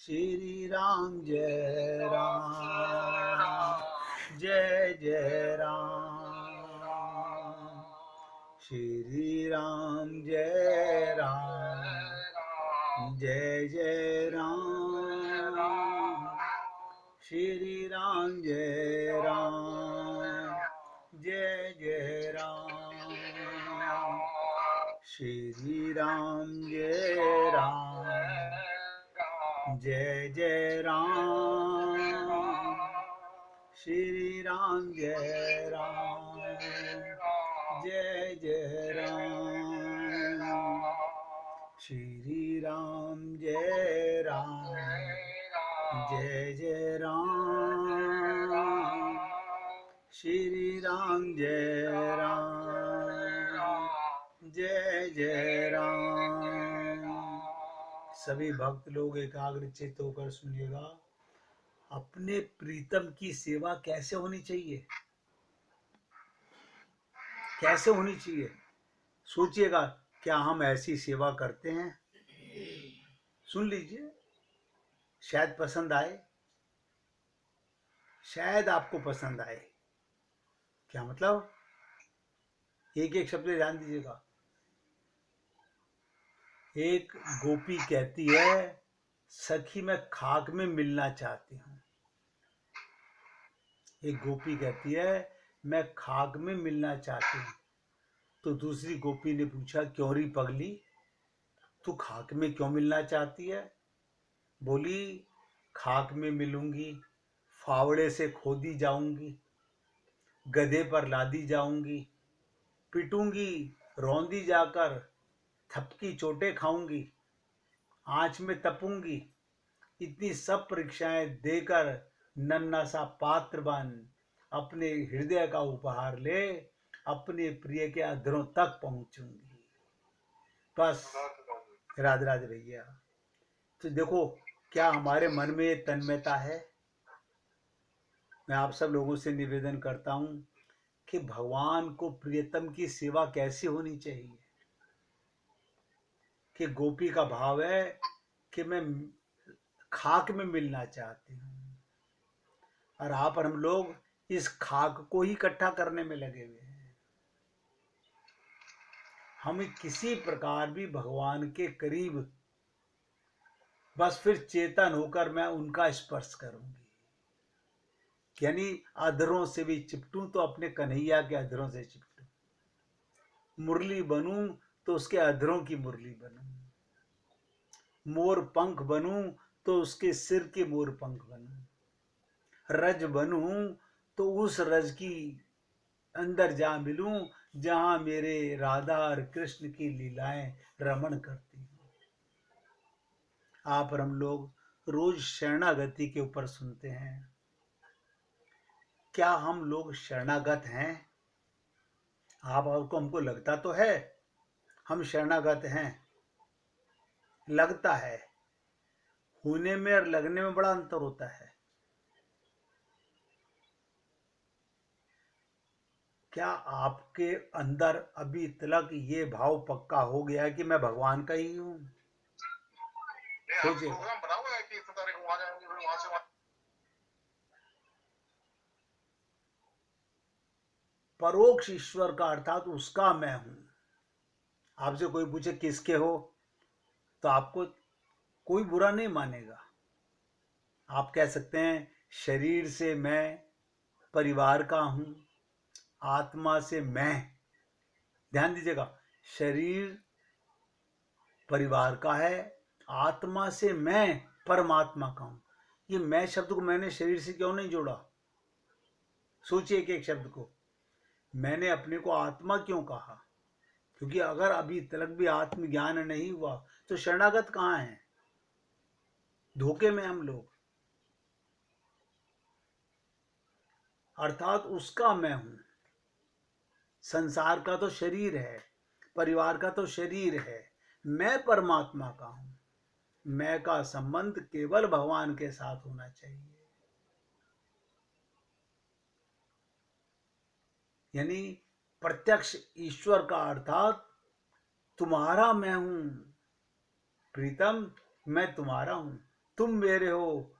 श्री राम जय राम, जय जय राम, श्री राम जय राम, जय जय राम, श्री राम जय राम, जय जय राम, श्री राम जय राम, जय जय राम, श्री राम जय राम, जय जय राम, श्री राम जय राम, जय जय राम, श्री राम जय राम, जय जय राम। सभी भक्त लोग एकाग्रचित्त होकर सुनिएगा। अपने प्रीतम की सेवा कैसे होनी चाहिए, कैसे होनी चाहिए, सोचिएगा। क्या हम ऐसी सेवा करते हैं? सुन लीजिए, शायद पसंद आए, शायद आपको पसंद आए। क्या मतलब? एक एक शब्द ध्यान दीजिएगा। एक गोपी कहती है, सखी मैं खाक में मिलना चाहती हूँ। एक गोपी कहती है, मैं खाक में मिलना चाहती हूँ। तो दूसरी गोपी ने पूछा, क्यों री पगली, तू खाक में क्यों मिलना चाहती है? बोली, खाक में मिलूंगी, फावड़े से खोदी जाऊंगी, गधे पर लादी जाऊंगी, पिटूंगी, रौंदी जाकर, थपकी चोटें खाऊंगी, आंच में तपूंगी, इतनी सब परीक्षाएं देकर नन्हा सा पात्र बन अपने हृदय का उपहार ले अपने प्रिय के अधरों तक पहुंचूंगी। बस। राधे राधे भैया। तो देखो, क्या हमारे मन में ये तन्मयता है? मैं आप सब लोगों से निवेदन करता हूं कि भगवान को प्रियतम की सेवा कैसी होनी चाहिए। कि गोपी का भाव है कि मैं खाक में मिलना चाहती हूँ, और आप और हम लोग इस खाक को ही इकट्ठा करने में लगे हुए हैं। हम किसी प्रकार भी भगवान के करीब, बस फिर चेतन होकर मैं उनका स्पर्श करूंगी, यानी अधरों से भी चिपटूं तो अपने कन्हैया के अधरों से चिपटूं, मुरली बनूं तो उसके अधरों की मुरली बनूं, मोर पंख बनूं तो उसके सिर के मोर पंख बनूं, रज बनूं तो उस रज की अंदर जा मिलूं जहां मेरे राधा और कृष्ण की लीलाएं रमण करती हैं। आप और हम लोग रोज शरणागति के ऊपर सुनते हैं। क्या हम लोग शरणागत हैं? आप और को हमको लगता तो है हम शरणागत हैं, लगता है। होने में और लगने में बड़ा अंतर होता है। क्या आपके अंदर अभी तक ये भाव पक्का हो गया है कि मैं भगवान का ही हूं? सोचिए। परोक्ष ईश्वर का अर्थात उसका मैं हूं। आपसे कोई पूछे किसके हो, तो आपको कोई बुरा नहीं मानेगा। आप कह सकते हैं शरीर से मैं परिवार का हूं, आत्मा से मैं। ध्यान दीजिएगा, शरीर परिवार का है, आत्मा से मैं परमात्मा का हूं। ये मैं शब्द को मैंने शरीर से क्यों नहीं जोड़ा? सोचिए एक एक शब्द को। मैंने अपने को आत्मा क्यों कहा? क्योंकि अगर अभी तक भी आत्मज्ञान नहीं हुआ तो शरणागत कहां है? धोखे में हम लोग। अर्थात उसका मैं हूं। संसार का तो शरीर है, परिवार का तो शरीर है, मैं परमात्मा का हूं। मैं का संबंध केवल भगवान के साथ होना चाहिए। यानी प्रत्यक्ष ईश्वर का अर्थात तुम्हारा मैं हूं प्रीतम, मैं तुम्हारा हूं। तुम मेरे हो,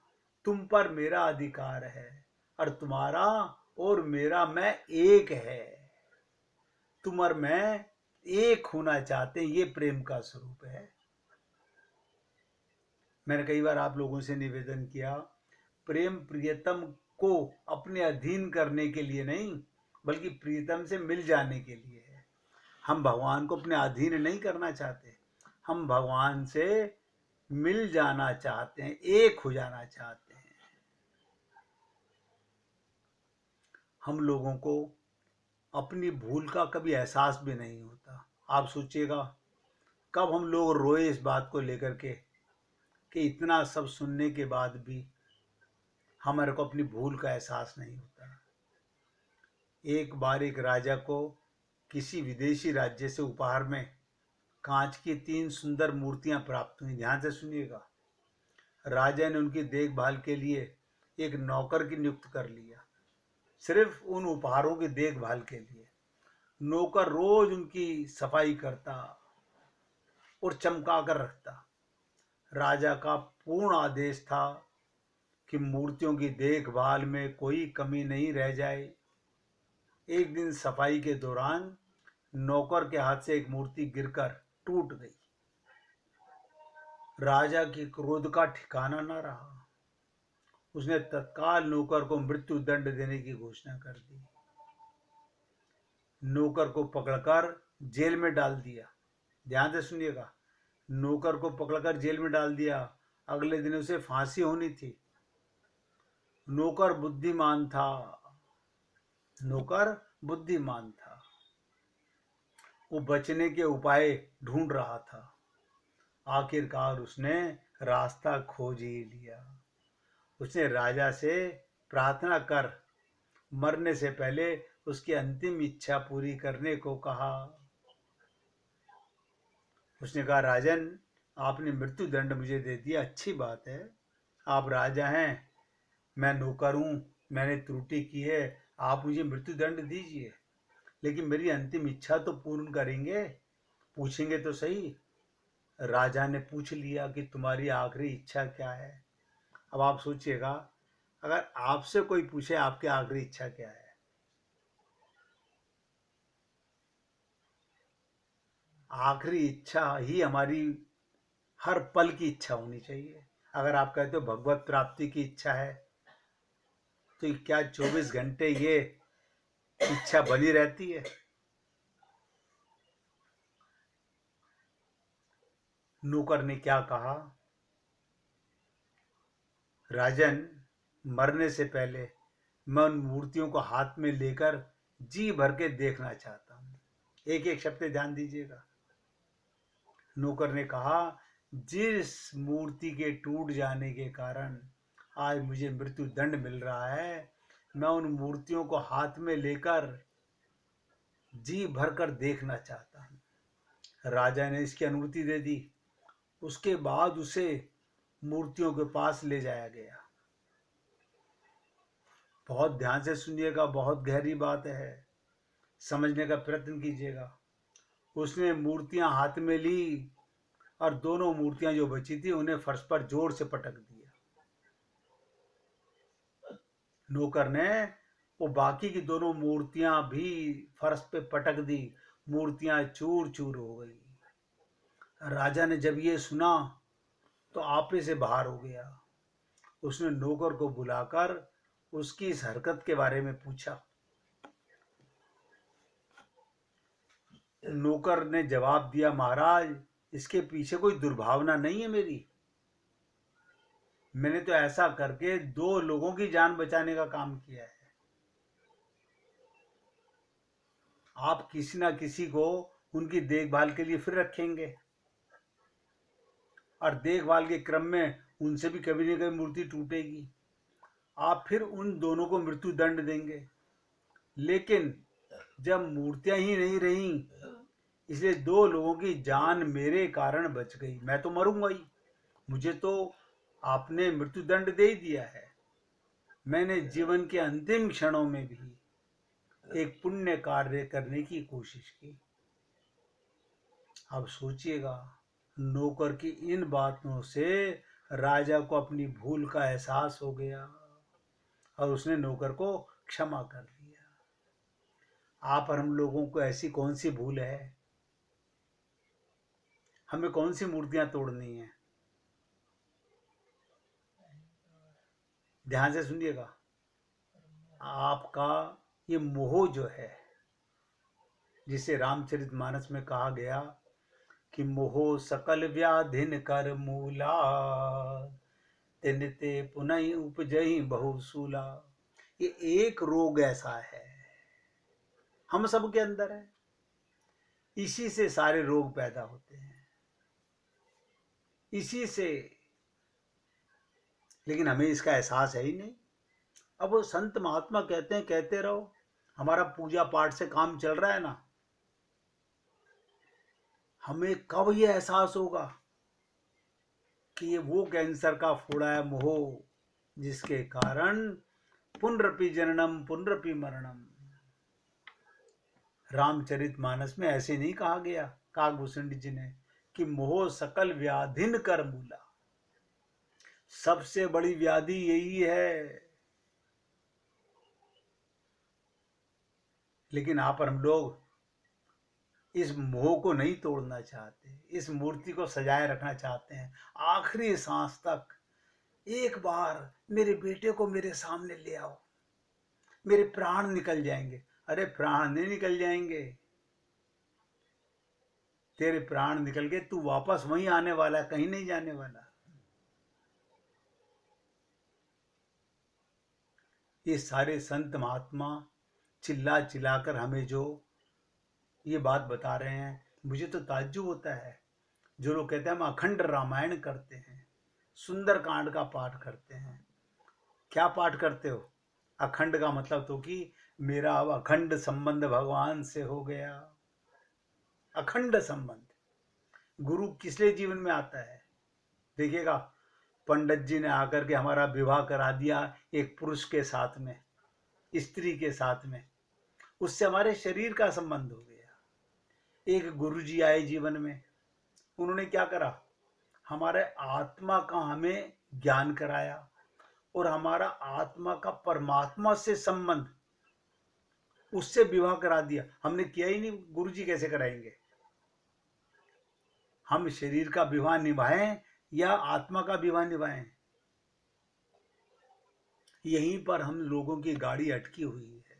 तुम पर मेरा अधिकार है, और तुम्हारा और मेरा मैं एक है। तुम और मैं एक होना चाहते हैं, ये प्रेम का स्वरूप है। मैंने कई बार आप लोगों से निवेदन किया, प्रेम प्रियतम को अपने अधीन करने के लिए नहीं, बल्कि प्रियतम से मिल जाने के लिए है। हम भगवान को अपने अधीन नहीं करना चाहते, हम भगवान से मिल जाना चाहते हैं, एक हो जाना चाहते हैं। हम लोगों को अपनी भूल का कभी एहसास भी नहीं होता। आप सोचिएगा, कब हम लोग रोए इस बात को लेकर के कि इतना सब सुनने के बाद भी हमारे को अपनी भूल का एहसास नहीं होता। एक बार एक राजा को किसी विदेशी राज्य से उपहार में कांच की 3 सुंदर मूर्तियां प्राप्त हुई। ध्यान से सुनिएगा। राजा ने उनकी देखभाल के लिए एक नौकर की नियुक्त कर लिया, सिर्फ उन उपहारों की देखभाल के लिए। नौकर रोज उनकी सफाई करता और चमका कर रखता। राजा का पूर्ण आदेश था कि मूर्तियों की देखभाल में कोई कमी नहीं रह जाए। एक दिन सफाई के दौरान नौकर के हाथ से एक मूर्ति गिरकर टूट गई। राजा की क्रोध का ठिकाना न रहा। उसने तत्काल नौकर को मृत्यु दंड देने की घोषणा कर दी। नौकर को पकड़कर जेल में डाल दिया। ध्यान से सुनिएगा, नौकर को पकड़कर जेल में डाल दिया। अगले दिन उसे फांसी होनी थी। नौकर बुद्धिमान था, नौकर बुद्धिमान था। वो बचने के उपाय ढूंढ रहा था। आखिरकार उसने रास्ता खोज ही लिया। उसने राजा से प्रार्थना कर मरने से पहले उसकी अंतिम इच्छा पूरी करने को कहा। उसने कहा, राजन, आपने मृत्यु दंड मुझे दे दिया, अच्छी बात है। आप राजा हैं, मैं नौकर हूं, मैंने त्रुटि की है, आप मुझे मृत्यु दंड दीजिए, लेकिन मेरी अंतिम इच्छा तो पूर्ण करेंगे, पूछेंगे तो सही। राजा ने पूछ लिया कि तुम्हारी आखिरी इच्छा क्या है। अब आप सोचिएगा, अगर आपसे कोई पूछे आपकी आखिरी इच्छा क्या है, आखिरी इच्छा ही हमारी हर पल की इच्छा होनी चाहिए। अगर आप कहते हो भगवत प्राप्ति की इच्छा है, तो क्या 24 घंटे ये इच्छा बनी रहती है? नौकर ने क्या कहा, राजन, मरने से पहले मैं उन मूर्तियों को हाथ में लेकर जी भर के देखना चाहता हूं। एक एक शब्द ध्यान दीजिएगा। नौकर ने कहा, जिस मूर्ति के टूट जाने के कारण आज मुझे मृत्यु दंड मिल रहा है, मैं उन मूर्तियों को हाथ में लेकर जी भर कर देखना चाहता हूं। राजा ने इसकी अनुमति दे दी। उसके बाद उसे मूर्तियों के पास ले जाया गया। बहुत ध्यान से सुनिएगा, बहुत गहरी बात है, समझने का प्रयत्न कीजिएगा। उसने मूर्तियां हाथ में ली और दोनों मूर्तियां जो बची थी उन्हें फर्श पर जोर से पटक दिया। नौकर ने वो बाकी की दोनों मूर्तियां भी फर्श पे पटक दी। मूर्तियां चूर चूर हो गई। राजा ने जब ये सुना तो आपे से बाहर हो गया। उसने नौकर को बुलाकर उसकी इस हरकत के बारे में पूछा। नौकर ने जवाब दिया, महाराज, इसके पीछे कोई दुर्भावना नहीं है मेरी। मैंने तो ऐसा करके 2 लोगों की जान बचाने का काम किया है। आप किसी ना किसी को उनकी देखभाल के लिए फिर रखेंगे, और देखभाल के क्रम में उनसे भी कभी न कभी मूर्ति टूटेगी। आप फिर उन दोनों को मृत्यु दंड देंगे। लेकिन जब मूर्तियां ही नहीं रही, इसलिए 2 लोगों की जान मेरे कारण बच गई। मैं तो मरूंगा ही, मुझे तो आपने मृत्यु दंड दे ही दिया है। मैंने जीवन के अंतिम क्षणों में भी एक पुण्य कार्य करने की कोशिश की। अब सोचिएगा, नौकर की इन बातों से राजा को अपनी भूल का एहसास हो गया और उसने नौकर को क्षमा कर दिया। आप और हम लोगों को ऐसी कौन सी भूल है? हमें कौन सी मूर्तियां तोड़नी है? ध्यान से सुनिएगा। आपका ये मोह जो है, जिसे रामचरितमानस में कहा गया कि मोह सकल व्याधिन कर मूला, तिन ते पुनः उपजहि बहुसूला। ये एक रोग ऐसा है, हम सब के अंदर है, इसी से सारे रोग पैदा होते हैं, इसी से। लेकिन हमें इसका एहसास है ही नहीं। अब वो संत महात्मा कहते हैं कहते रहो, हमारा पूजा पाठ से काम चल रहा है ना। हमें कब ये एहसास होगा कि ये वो कैंसर का फोड़ा है मोह, जिसके कारण पुनरपि जननम पुनरपि मरणम। रामचरितमानस में ऐसे नहीं कहा गया काकभूषण जी ने कि मोह सकल व्याधिन कर मूला। सबसे बड़ी व्याधि यही है। लेकिन आप और हम लोग इस मोह को नहीं तोड़ना चाहते, इस मूर्ति को सजाए रखना चाहते हैं आखिरी सांस तक। एक बार मेरे बेटे को मेरे सामने ले आओ, मेरे प्राण निकल जाएंगे। अरे प्राण नहीं निकल जाएंगे, तेरे प्राण निकल के तू वापस वहीं आने वाला है, कहीं नहीं जाने वाला। ये सारे संत महात्मा चिल्ला चिल्लाकर हमें जो ये बात बता रहे हैं, मुझे तो ताज्जुब होता है। जो लोग कहते हैं हम अखंड रामायण करते हैं, सुंदर कांड का पाठ करते हैं। क्या पाठ करते हो? अखंड का मतलब तो कि मेरा अब अखंड संबंध भगवान से हो गया। अखंड संबंध। गुरु किस लिए जीवन में आता है? देखिएगा, पंडित जी ने आकर के हमारा विवाह करा दिया एक पुरुष के साथ में, स्त्री के साथ में, उससे हमारे शरीर का संबंध हो गया। एक गुरुजी आए जीवन में, उन्होंने क्या करा? हमारे आत्मा का हमें ज्ञान कराया और हमारा आत्मा का परमात्मा से संबंध, उससे विवाह करा दिया। हमने किया ही नहीं, गुरुजी कैसे कराएंगे? हम शरीर का विवाह निभाएं या आत्मा का विवाह निभाएं? यहीं पर हम लोगों की गाड़ी अटकी हुई है।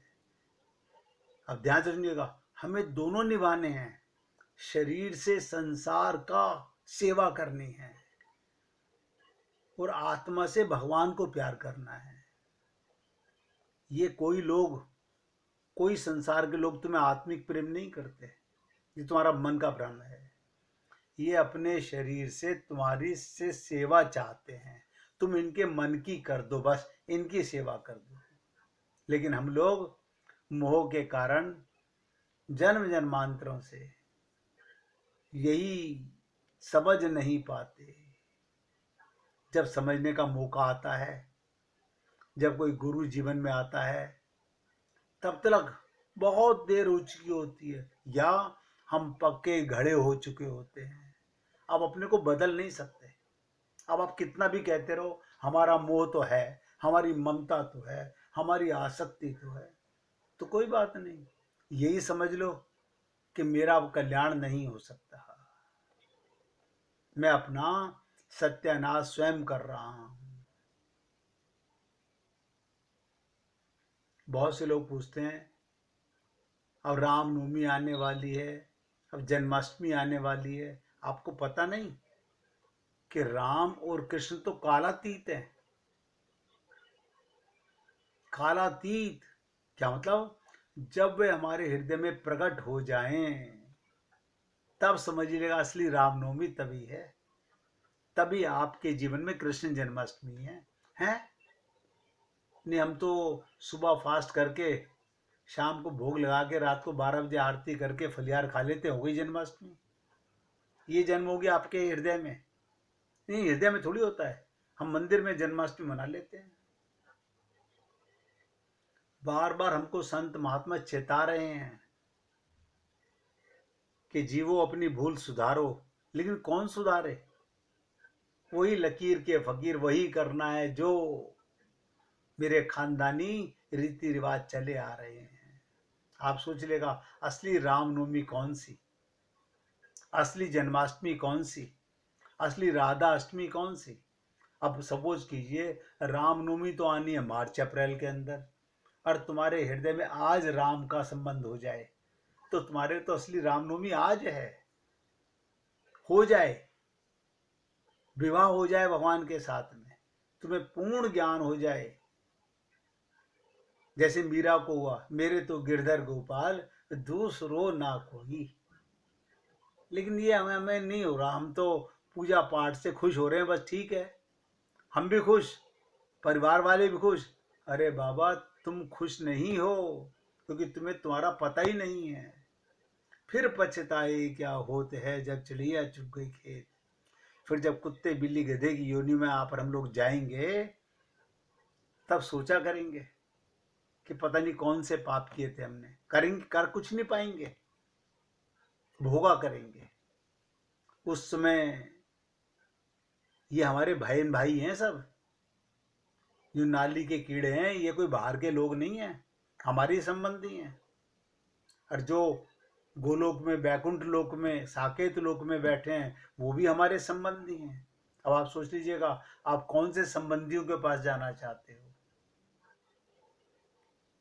अब ध्यान से सुनिएगा, हमें दोनों निभाने हैं। शरीर से संसार का सेवा करनी है और आत्मा से भगवान को प्यार करना है। ये कोई संसार के लोग तुम्हें आत्मिक प्रेम नहीं करते, ये तुम्हारा मन का भ्रम है। ये अपने शरीर से तुम्हारी से सेवा चाहते हैं, तुम इनके मन की कर दो, बस इनकी सेवा कर दो। लेकिन हम लोग मोह के कारण जन्म जन्मांतरों से यही समझ नहीं पाते। जब समझने का मौका आता है, जब कोई गुरु जीवन में आता है, तब तक बहुत देर हो चुकी होती है या हम पक्के घड़े हो चुके होते हैं। अब अपने को बदल नहीं सकते। अब आप कितना भी कहते रहो हमारा मोह तो है, हमारी ममता तो है, हमारी आसक्ति तो है, तो कोई बात नहीं। यही समझ लो कि मेरा अब कल्याण नहीं हो सकता, मैं अपना सत्यानाश स्वयं कर रहा हूं। बहुत से लोग पूछते हैं अब रामनवमी आने वाली है, अब जन्माष्टमी आने वाली है, आपको पता नहीं कि राम और कृष्ण तो कालातीत है। कालातीत क्या मतलब? जब वे हमारे हृदय में प्रकट हो जाएं, तब समझ लीजिएगा असली रामनवमी तभी है, तभी आपके जीवन में कृष्ण जन्माष्टमी है। हैं? नहीं, हम तो सुबह फास्ट करके शाम को भोग लगा के रात को 12 बजे आरती करके फलियार खा लेते, हो गई जन्माष्टमी। ये जन्म हो गया आपके हृदय में। नहीं, हृदय में थोड़ी होता है, हम मंदिर में जन्माष्टमी मना लेते हैं। बार बार हमको संत महात्मा चेता रहे हैं कि जीवो अपनी भूल सुधारो, लेकिन कौन सुधारे? वही लकीर के फकीर, वही करना है जो मेरे खानदानी रीति रिवाज चले आ रहे हैं। आप सोच लेगा, असली रामनवमी कौन सी, असली जन्माष्टमी कौन सी, असली राधा अष्टमी कौन सी। अब सपोज कीजिए रामनवमी तो आनी है मार्च अप्रैल के अंदर, और तुम्हारे हृदय में आज राम का संबंध हो जाए, तो तुम्हारे तो असली रामनवमी आज है, हो जाए, विवाह हो जाए भगवान के साथ में, तुम्हें पूर्ण ज्ञान हो जाए, जैसे मीरा को हुआ, मेरे तो गिरधर गोपाल दूसरो ना कोई। लेकिन ये हमें हमें नहीं हो रहा, हम तो पूजा पाठ से खुश हो रहे हैं, बस ठीक है, हम भी खुश, परिवार वाले भी खुश। अरे बाबा, तुम खुश नहीं हो, क्योंकि तुम्हें तुम्हारा पता ही नहीं है। फिर पछताए क्या होते है, जब चिड़िया चुग गई खेत। फिर जब कुत्ते बिल्ली गधे की योनि में आप और हम लोग जाएंगे, तब सोचा करेंगे कि पता नहीं कौन से पाप किए थे हमने। करेंगे, कर कुछ नहीं पाएंगे, भोगा करेंगे। उस समय ये हमारे बहन भाई हैं सब, जो नाली के कीड़े हैं, ये कोई बाहर के लोग नहीं हैं, हमारे संबंधी हैं। और जो गोलोक में, बैकुंठ लोक में, साकेत लोक में बैठे हैं, वो भी हमारे संबंधी हैं। अब आप सोच लीजिएगा, आप कौन से संबंधियों के पास जाना चाहते हो।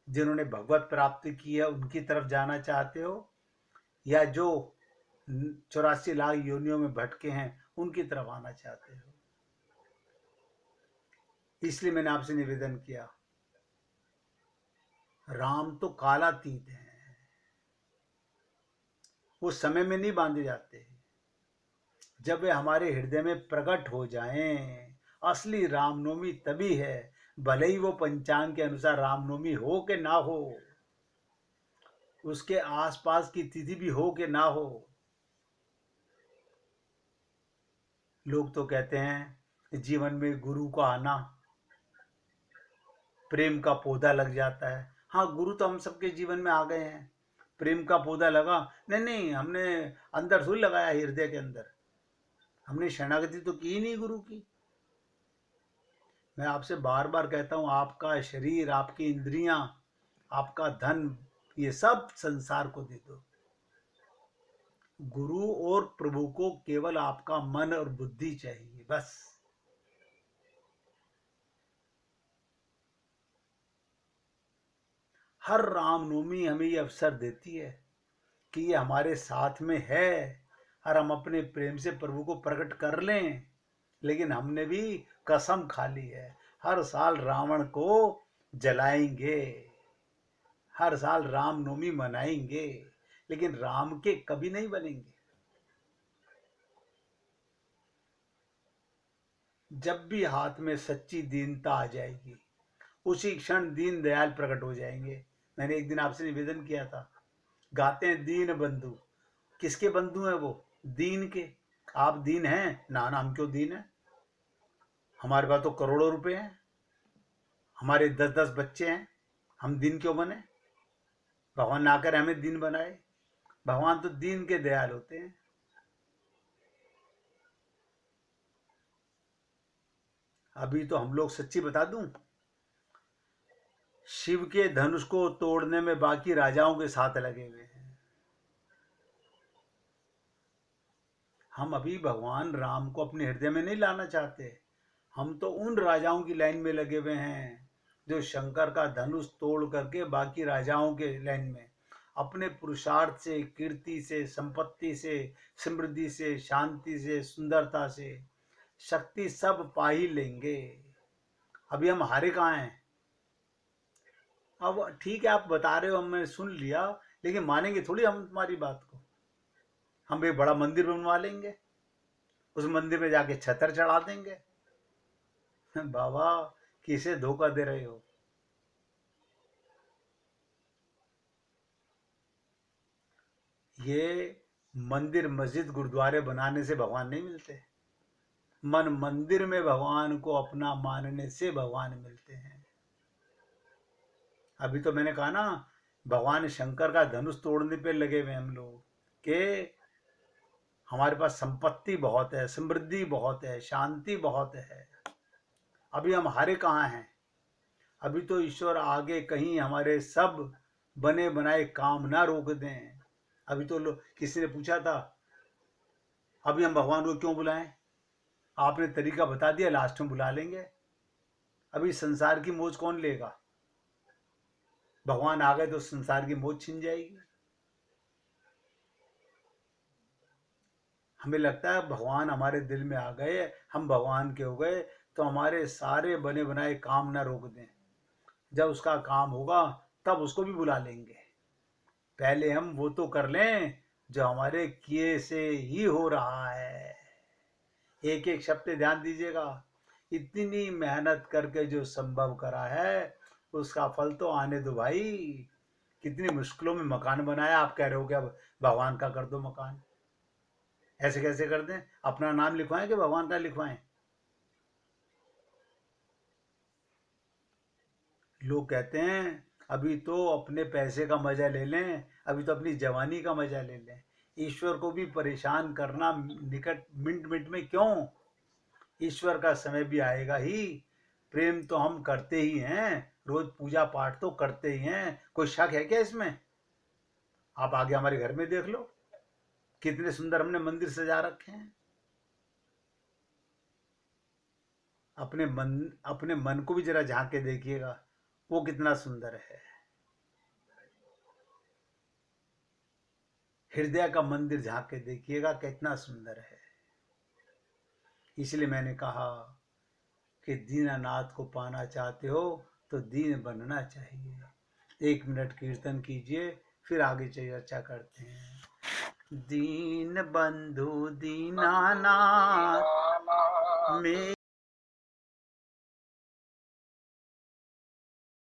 जिन्होंने भगवत प्राप्ति की है उनकी तरफ जाना चाहते हो, या जो 84 लाख योनियों में भटके हैं उनकी तरफ आना चाहते हो। इसलिए मैंने आपसे निवेदन किया, राम तो कालातीत है, वो समय में नहीं बांधे जाते। जब वे हमारे हृदय में प्रकट हो जाएं, असली रामनवमी तभी है, भले ही वो पंचांग के अनुसार रामनवमी हो कि ना हो, उसके आसपास की तिथि भी हो कि ना हो। लोग तो कहते हैं जीवन में गुरु का आना, प्रेम का पौधा लग जाता है। हाँ, गुरु तो हम सबके जीवन में आ गए हैं, प्रेम का पौधा लगा नहीं, नहीं, हमने अंदर थोड़ी लगाया, हृदय के अंदर हमने शरणागति तो की ही नहीं गुरु की। मैं आपसे बार बार कहता हूँ, आपका शरीर, आपकी इंद्रियां, आपका धन, ये सब संसार को दे दो। गुरु और प्रभु को केवल आपका मन और बुद्धि चाहिए, बस। हर रामनवमी हमें ये अवसर देती है कि ये हमारे साथ में है, और हम अपने प्रेम से प्रभु को प्रकट कर लें। लेकिन हमने भी कसम खा ली है, हर साल रावण को जलाएंगे, हर साल रामनवमी मनाएंगे, लेकिन राम के कभी नहीं बनेंगे। जब भी हाथ में सच्ची दीनता आ जाएगी, उसी क्षण दीन दयाल प्रकट हो जाएंगे। मैंने एक दिन आपसे निवेदन किया था, गाते हैं दीन बंधु, किसके बंधु हैं वो? दीन के। आप दीन हैं? ना ना, हम क्यों दीन है, हमारे पास तो करोड़ों रुपए हैं, हमारे 10-10 बच्चे हैं, हम दीन क्यों बने? भगवान ना करे हमें दीन बनाए, भगवान तो दीन के दयाल होते हैं। अभी तो हम लोग, सच्ची बता दूं, शिव के धनुष को तोड़ने में बाकी राजाओं के साथ लगे हुए हैं। हम अभी भगवान राम को अपने हृदय में नहीं लाना चाहते, हम तो उन राजाओं की लाइन में लगे हुए हैं जो शंकर का धनुष तोड़ करके बाकी राजाओं के लाइन में अपने पुरुषार्थ से, कीर्ति से, संपत्ति से, समृद्धि से, शांति से, सुंदरता से, शक्ति सब पा ही लेंगे। अभी हम हारे कहाँ हैं? अब ठीक है, आप बता रहे हो, हमने सुन लिया, लेकिन मानेंगे थोड़ी हम तुम्हारी बात को। हम एक बड़ा मंदिर बनवा लेंगे, उस मंदिर में जाके छतर चढ़ा देंगे। बाबा, किसे धोखा दे रहे हो? ये मंदिर, मस्जिद, गुरुद्वारे बनाने से भगवान नहीं मिलते, मन मंदिर में भगवान को अपना मानने से भगवान मिलते हैं। अभी तो मैंने कहा ना, भगवान शंकर का धनुष तोड़ने पे लगे हुए हम लोग के हमारे पास संपत्ति बहुत है, समृद्धि बहुत है, शांति बहुत है। अभी हम हारे कहाँ हैं? अभी तो ईश्वर आगे कहीं हमारे सब बने बनाए काम ना रोक दें। अभी तो किसी ने पूछा था, अभी हम भगवान को क्यों बुलाएं? आपने तरीका बता दिया, लास्ट में बुला लेंगे। अभी संसार की मौज कौन लेगा? भगवान आ गए तो संसार की मौज छिन जाएगी। हमें लगता है भगवान हमारे दिल में आ गए, हम भगवान के हो गए, तो हमारे सारे बने बनाए काम ना रोक दें। जब उसका काम होगा तब उसको भी बुला लेंगे। पहले हम वो तो कर लें जो हमारे किए से ही हो रहा है। एक एक शब्द ध्यान दीजिएगा। इतनी मेहनत करके जो संभव करा है उसका फल तो आने दो भाई। कितनी मुश्किलों में मकान बनाया, आप कह रहे हो कि अब भगवान का कर दो मकान। ऐसे कैसे कर दें? अपना नाम लिखवाएं कि भगवान का लिखवाएं? लोग कहते हैं अभी तो अपने पैसे का मजा ले लें, अभी तो अपनी जवानी का मजा ले लें। ईश्वर को भी परेशान करना निकट मिनट मिनट में क्यों? ईश्वर का समय भी आएगा ही। प्रेम तो हम करते ही हैं, रोज पूजा पाठ तो करते ही हैं। कोई शक है क्या इसमें? आप आगे हमारे घर में देख लो, कितने सुंदर हमने मंदिर सजा रखे हैं। अपने मन को भी जरा झांक के देखिएगा, वो कितना सुंदर है। हृदय का मंदिर झांक के देखिएगा कितना सुंदर है। इसलिए मैंने कहा कि दीनानाथ को पाना चाहते हो तो दीन बनना चाहिए। 1 मिनट कीर्तन कीजिए, फिर आगे चर्चा करते हैं। दीन बंधु दीनानाथ में